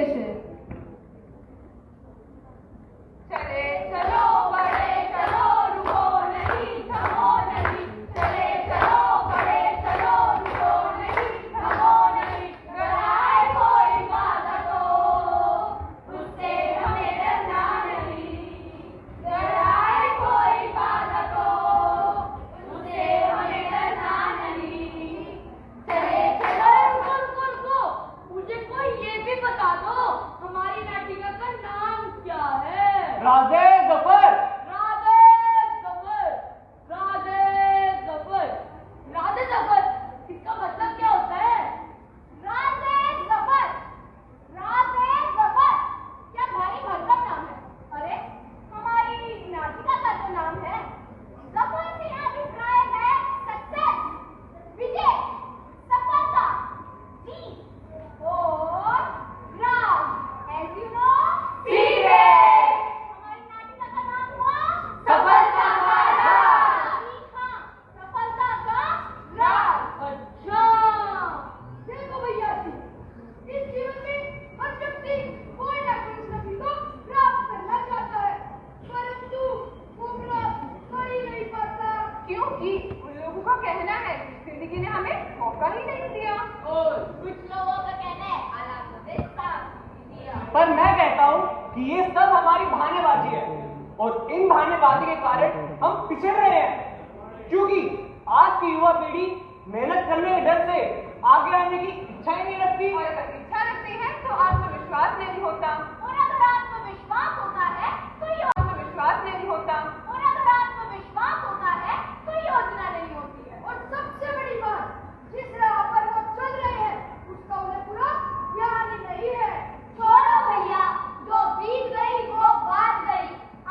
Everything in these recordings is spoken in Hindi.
पेश है। चले चलो बड़े चलो रुको नहीं थमो नहीं, चले चलो बड़े चलो रुको नहीं थमो नहीं, अगर आए कोई बाधा तो उससे हमें डरना नहीं, अगर आए कोई बाधा तो उससे हमें डरना नहीं। चले चलो रुको रुको रुको, मुझे कोई ये भी बता दो हमारी नाटिका का नाम क्या है? राजे जफर। राधे जफर, राधे जफर, राधे जफर, इसका मतलब क्या होता है? राधे जफर, राधे जफर, क्या भारी भरकम नाम है। अरे हमारी नाटिका का तो नाम है जफर से अभिप्राय है सक्सेस, विजय, सफलता, जीत और राज, as you know, secret। हमारी नाटिका का नाम हुआ सफलता का राज। हाँ, सफलता का राज। अच्छा, देखो भैया जी, इस जीवन में हर व्यक्ति कोई ना कोई उन्नति को प्राप्त करना चाहता है, परंतु वो प्राप्त कर ही नहीं पाता, क्योंकि उन लोगों का कहना है जिंदगी ने हमें मौका ही नहीं दिया, और कुछ लोगों का कहना है हालात ने साथ नहीं दिया। पर मैं कहता हूँ कि ये सब हमारी बहानेबाजी है, और इन बहानेबाजी के कारण हम पिछड़ रहे हैं, क्योंकि आज की युवा पीढ़ी मेहनत करने के डर से आगे आने की इच्छा ही नहीं रखती। और अगर इच्छा रखते हैं तो आत्मविश्वास नहीं होता, और अगर आत्मविश्वास होता है तो आत्मविश्वास नहीं होता, और अगर आत्मविश्वास होता है तो योजना नहीं होती है, और सबसे बड़ी बात, जिस राह पर वो चल रहे हैं उसका उन्हें पूरा ध्यान ही नहीं है। छोड़ो भैया, जो बीत गई वो बात गई,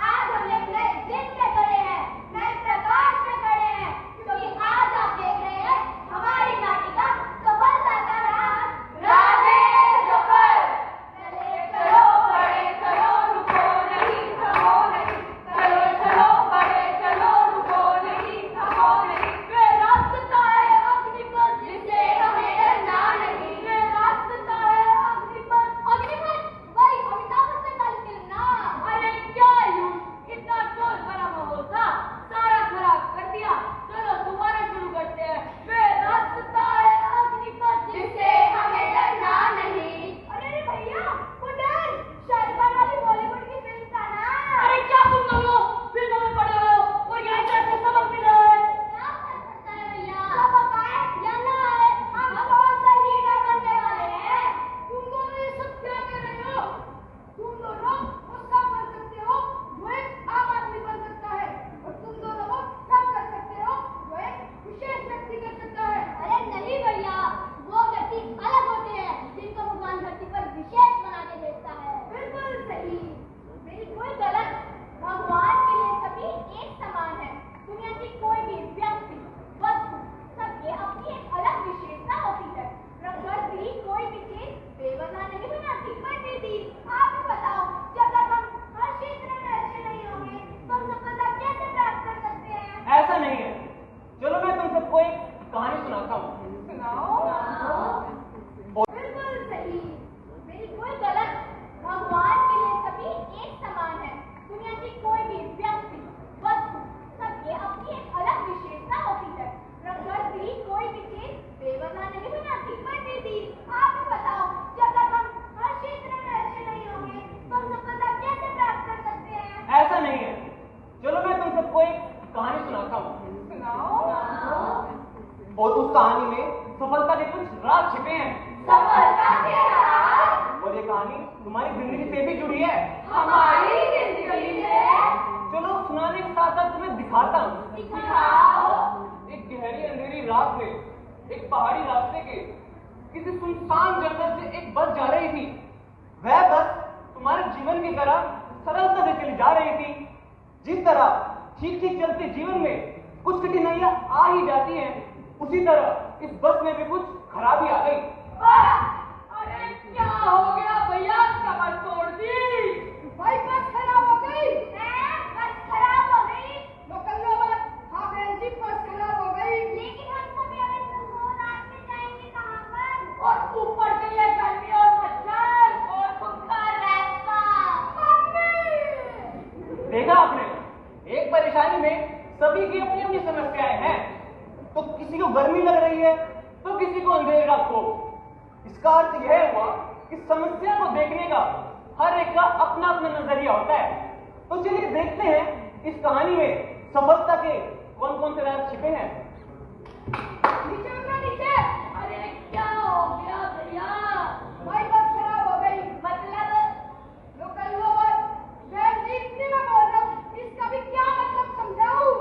आज हम एक नए दिन में खड़े हैं, नए प्रकाश में खड़े हैं, क्योंकि आज आप देख रहे हैं हमारी नाटिका सफलता का राज, राधे जफर। चले चलो बड़े चलो रुको नहीं थमो नहीं, चले चलो बड़े चलो रुको नहीं थमो नहीं, वे रास्ता है अग्निपथ जिसे हमें डरना नहीं, वे रास्ता है अग्निपथ। अग्निपथ वही अमिताभ बच्चन वाली फिल्म ना? अरे क्या यूं इतना शोर भरा माहौल था, सारा खराब कर दिया। चलो दोबारा शुरू करते हैं। वे रास्ता है अग्निपथ जिसे हमें डरना नहीं। अरे भैया, वो डर शाहरुख वाली बॉलीवुड की फिल्म था ना? अरे क्या तुम दोनों लोग फिल्मों में पड़े हो और यहाँ कैसे सबक मिल रहा है? क्या कर सकता है भैया, सबक आए या ना आए, हम कौन सा लीडर बनने वाले हैं? तुम दोनों ये सब क्या कर रहे हो? तुम दोनों वो सब कर सकते हो जो एक आम आदमी बन सकता है, और तुम दोनों वो सब कर सकते हो जो एक विशेष व्यक्ति कर सकता है। अरे नहीं भैया, वो व्यक्ति अलग होते हैं जिनको भगवान धरती पर विशेष बना के भेजता है। बिल्कुल सही, बिल्कुल गलत। भगवान के लिए सभी एक समान है। दुनिया की कोई भी व्यक्ति, वस्तु, सबकी अपनी एक अलग विशेषता होती है। प्रकृति कोई भी चीज बेवजह नहीं बनाती। पंडित जी, आप ही बताओ, जब तक हम हर क्षेत्र में अच्छे नहीं होंगे तो हम सफलता कैसे प्राप्त कर सकते हैं? ऐसा नहीं है। चलो मैं तुम सबको एक कहानी सुनाता हूँ। सुनाओ। बिल्कुल सही, बिल्कुल गलत। भगवान के लिए सभी एक समान है। दुनिया की कोई भी व्यक्ति, वस्तु, सबकी अपनी एक अलग विशेषता होती है। प्रकृति कोई भी चीज बेवजह नहीं बनाती। पंडित जी, आप ही बताओ, जब तक हम हर क्षेत्र में अच्छे नहीं होंगे तो हम सफलता कैसे प्राप्त कर सकते हैं? ऐसा नहीं है। चलो मैं तुम सबको एक कहानी सुनाता हूँ। सुनाओ। और उस कहानी में सफलता के कुछ राज छिपे हैं, सफलता के राज? और ये कहानी तुम्हारी जिंदगी से भी जुड़ी है। हमारी जिंदगी है? चलो सुनाने के साथ साथ तुम्हें दिखाता हूँ। दिखाओ। एक गहरी अंधेरी रात में एक पहाड़ी रास्ते के किसी सुनसान जंगल से एक बस जा रही थी। वह बस तुम्हारे जीवन की तरह सरलता से चली जा रही थी। जिस तरह ठीक ठीक चलते जीवन में कुछ कठिनाइयां आ ही जाती हैं, उसी तरह इस बस में भी कुछ खराबी आ गई। अरे क्या हो गया भैया, कमर तोड़ दी? भाई बस खराब हो गई। बस खराब हो गई? लोकल लोग, हाँ बहन जी, बस खराब हो गई। लेकिन हम सब रात में जाएंगे कहाँ पर? और ऊपर से ये गर्मी और मच्छर, और किसी को गर्मी लग रही है तो किसी को अंधेरे का खौफ। इसका अर्थ यह हुआ कि समस्या को देखने का हर एक का अपना अपना नजरिया होता है। तो चलिए देखते हैं इस कहानी में सफलता के कौन कौन से राज छिपे हैं। नीचे उतरो नीचे। अरे क्या हो गया भैया? भाई बस खराब हो गई। मतलब लोकल लोवर बहन जी इतनी मैं बोल रहा हूँ, इसका भी क्या मतलब समझाऊं?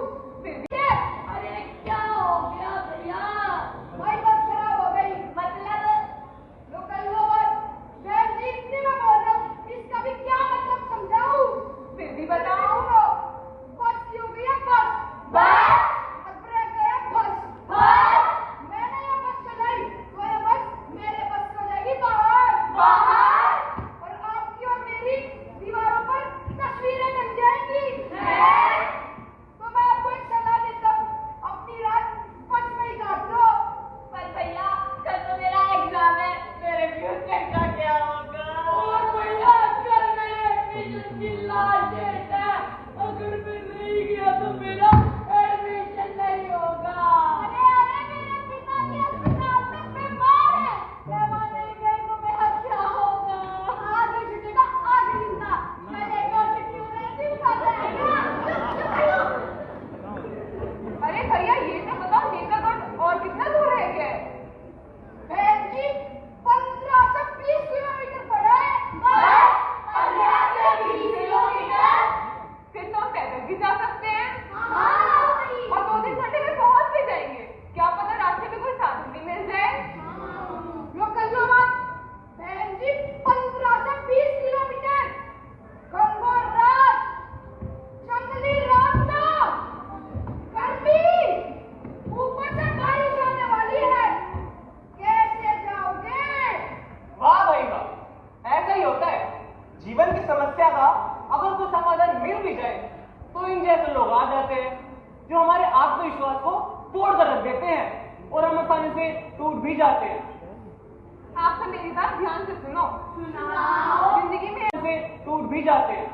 अरे क्या हो गया भैया? भाई बस खराब हो गई। मतलब लोकल लोवर बहन जी इतनी मैं बोल रहा हूँ, इसका भी क्या मतलब समझाऊं? फिर भी बताओ। बस क्यों गया बस? बस ब्रेक गया बस। मैंने ये बस चलाई तो ये बस मेरे बस हो जाएगी बाहर। और आपकी और मेरी दीवारों पर तस्वीरें बन जाएंगी। तो मैं आपको एक सलाह देता हूँ, अपनी रात बस में ही काट दो। पर भैया कल तो मेरा एग्जाम है, मेरे फ्यूचर का क्या होगा? और भैया कल मेरे एडमिशन की लास्ट डेट है, अगर मैं नहीं गया तो मेरा एडमिशन नहीं होगा। अरे मेरे पिता के अस्पताल में बीमार है, मैं नहीं गई तो मेरा क्या होगा? आगे छूटेगा आगे जिंदा, मैं देखो छुट्टी नहीं दिखा जाएगा। अरे भैया ये तो बताओ नेकागढ़ और कितना दूर रह गया है? बहन जी 15 से 20 किलोमीटर पड़ा है। 15 से 20 किलोमीटर? फिर तो हम पैदल भी जा सकते हैं। और 2-3 घंटे में पहुंच भी जाएंगे। क्या पता रास्ते में कोई साधन भी मिल जाए। लोकल लोवर बहन जी 15 से 20 किलोमीटर, घनघोर रात, जंगली रास्ता, गर्मी, ऊपर से बारिश होने वाली है, कैसे जाओगे? वाह भाई वाह, ऐसा ही होता है। जीवन की समस्या का अगर कोई समाधान मिल भी जाए तो इन जैसे लोग आ जाते हैं जो हमारे आत्मविश्वास को तोड़ कर रख देते हैं और हम आसानी से टूट भी जाते हैं। आप सब मेरी बात ध्यान से सुनो। सुनाओ। जिंदगी में से टूट भी जाते हैं।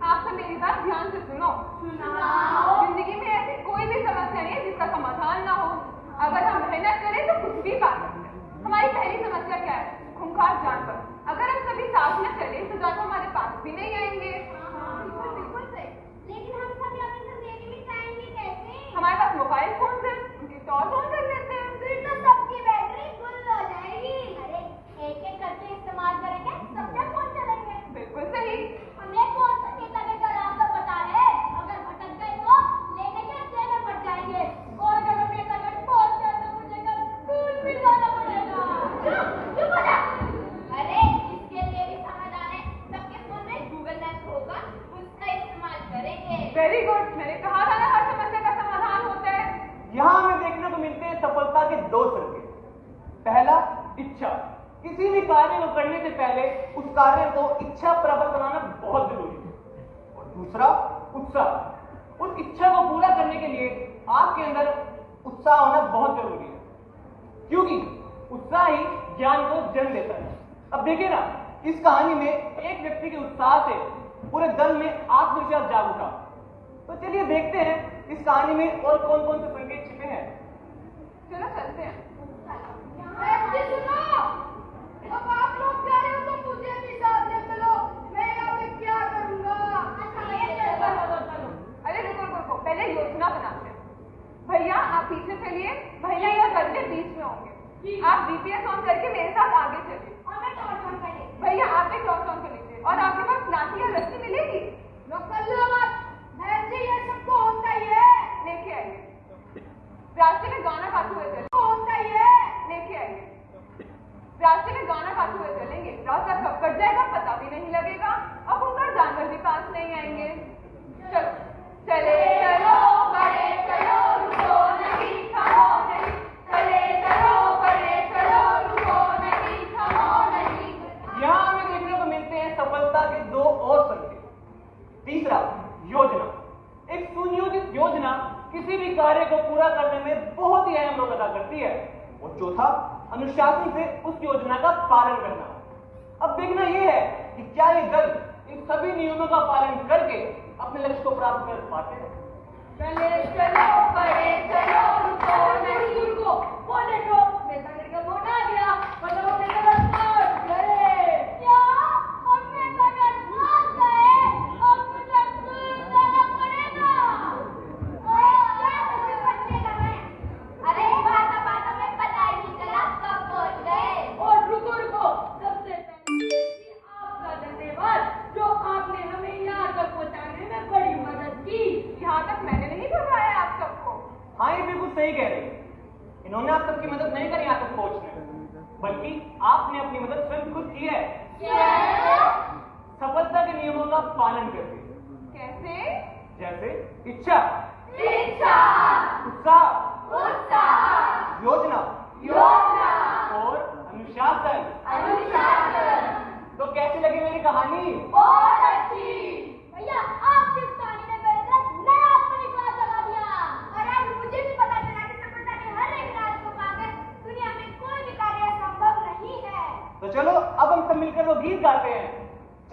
आप सब मेरी बात ध्यान से सुनो। सुनाओ। जिंदगी में ऐसी कोई भी समस्या नहीं है जिसका समाधान ना हो। अगर हम मेहनत करें तो कुछ भी पा सकते हैं। हमारी पहली समस्या क्या है? खूंखार जानवर। अगर हम कभी साथ में चले तो जानवर हमारे पास भी नहीं आएंगे। बिल्कुल सही। लेकिन हम सभी अपनी जिंदगी में जाएंगे कैसे? हमारे पास मोबाइल फोन है, उनकी टॉर्च ऑन कर लेते हैं। फिर तो सबकी बैटरी फुल हो जाएगी। अरे एक-एक करके इस्तेमाल करेंगे तब तक फोन चलेंगे। बिल्कुल सही। हमें कौन सा नेतागढ़ का रास्ता पता है? अगर भटक गए तो लेने के जेल में पड़ जाएंगे। और अगर हम नेतागढ़ पहुंच जाए तो मुझे कल स्कूल भी जाना पड़ेगा। चुप हो जा। अरे इसके लिए भी समाधान है। सबके फोन में गूगल मैप होगा, उसका इस्तेमाल करेंगे। Very good. मैंने कहा था ना हर समस्या का समाधान होता है। यहाँ हमें देखने को मिलते हैं सफलता के दो संकेत। पहला, इच्छा। किसी भी कार्य को करने से पहले उस कार्य को इच्छा प्रबल बनाना बहुत जरूरी है। और दूसरा, उत्साह। उस इच्छा को पूरा करने के लिए आपके अंदर उत्साह होना बहुत जरूरी है, क्योंकि उत्साह ही ज्ञान को जन्म देता है। अब देखिए ना, इस कहानी में एक व्यक्ति के उत्साह से पूरे दल में आत्मविश्वास जाग उठा। तो चलिए देखते हैं इस कहानी में और कौन कौन से संकेत छिपे हैं। चलो चलते हैं। सुनो, अब आप लोग जा रहे हो तो मुझे भी साथ में चलो। मैं यहाँ पे क्या करूँगा? अरे रुको, पहले योजना बनाते हैं। भैया आप पीछे चलिए, भैया यह गड्ढे बीच में होंगे। आप जीपीएस ऑन करके मेरे साथ आगे चलिए। भैया आप एक टॉर्च ऑन कर लीजिए। और आपके पास लाठी या रस्सी मिलेगी? ये सबको होता ही है, लेके आइए। रास्ते में गाना गाते हुए चलेंगे। होता ही है, लेके आइए। रास्ते में गाना गाते हुए चलेंगे। रास्ता कब कट जाएगा पता भी नहीं लगेगा। अब उनका जानवर भी पास नहीं आएंगे। चलो चले चलो बड़े चलो, रुको नहीं थमो नहीं। चले चलो बड़े चलो, रुको नहीं थमो नहीं। यहाँ हमें देखने को मिलते हैं सफलता के दो और संकेत। तीसरा, योजना। एक सुनियोजित योजना किसी भी कार्य को पूरा करने में बहुत ही अहम रोल अदा करती है। और चौथा, अनुशासन से उस योजना का पालन करना। अब देखना यह है कि क्या ये दल इन सभी नियमों का पालन करके अपने लक्ष्य को प्राप्त कर पाते हैं। चले चलो बड़े चलो, रुको इन्होंने आप सबकी मदद नहीं करी यहाँ तक पहुंचने, बल्कि आपने अपनी मदद स्वयं खुद की है। सफलता के नियमों का पालन करके। कैसे? जैसे इच्छा, उत्साह, योजना और अनुशासन। तो कैसी लगी मेरी कहानी? बहुत अच्छी। भैया, आपकी इस कहानी ने मेरे अंदर नया आत्मविश्वास जगा दिया और आज मुझे भी पता चला कि सफलता के हर एक राज को पाकर दुनिया में कोई भी कार्य संभव नहीं है। तो चलो अब हम सब मिलकर वो गीत गाते हैं।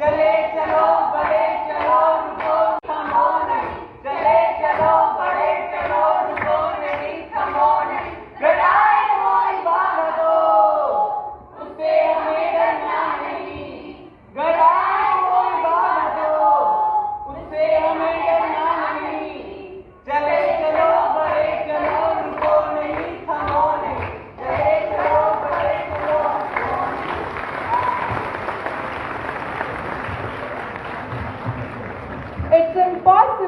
चले चलो बड़े चलो रुको